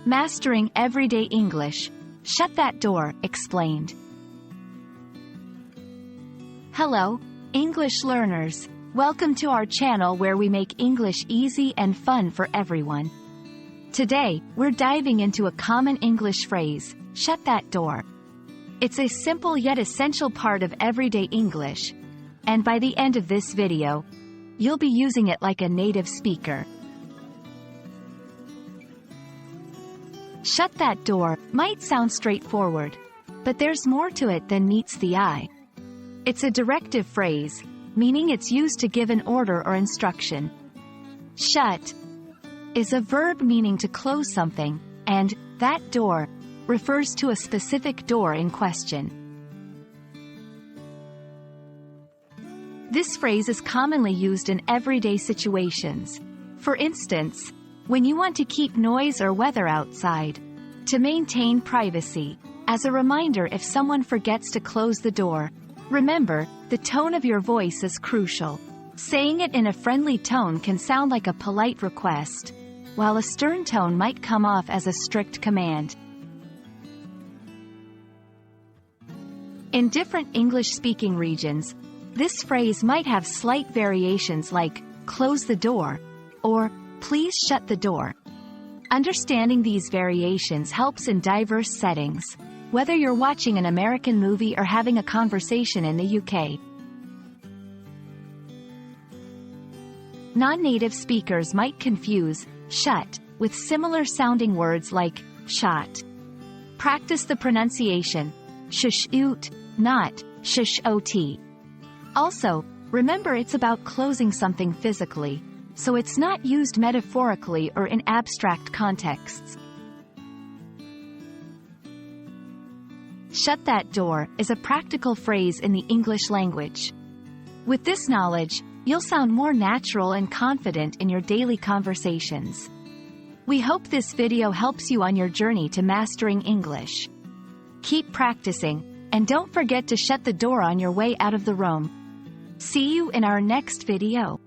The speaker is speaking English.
Mastering Everyday English. Shut that door, explained. Hello, English learners. Welcome to our channel where we make English easy and fun for everyone. Today, we're diving into a common English phrase, shut that door. It's a simple yet essential part of everyday English, and by the end of this video, you'll be using it like a native speaker. Shut that door might sound straightforward, but there's more to it than meets the eye. It's a directive phrase, meaning it's used to give an order or instruction. Shut is a verb meaning to close something, and that door refers to a specific door in question. This phrase is commonly used in everyday situations. For instance, when you want to keep noise or weather outside, to maintain privacy. As a reminder, if someone forgets to close the door, remember, the tone of your voice is crucial. Saying it in a friendly tone can sound like a polite request, while a stern tone might come off as a strict command. In different English-speaking regions, this phrase might have slight variations like, close the door, or, please shut the door. Understanding these variations helps in diverse settings, whether you're watching an American movie or having a conversation in the UK. Non-native speakers might confuse shut with similar-sounding words like shot. Practice the pronunciation shush-ut, not shush-ot. Also, remember it's about closing something physically, so it's not used metaphorically or in abstract contexts. Shut that door is a practical phrase in the English language. With this knowledge, you'll sound more natural and confident in your daily conversations. We hope this video helps you on your journey to mastering English. Keep practicing, and don't forget to shut the door on your way out of the room. See you in our next video.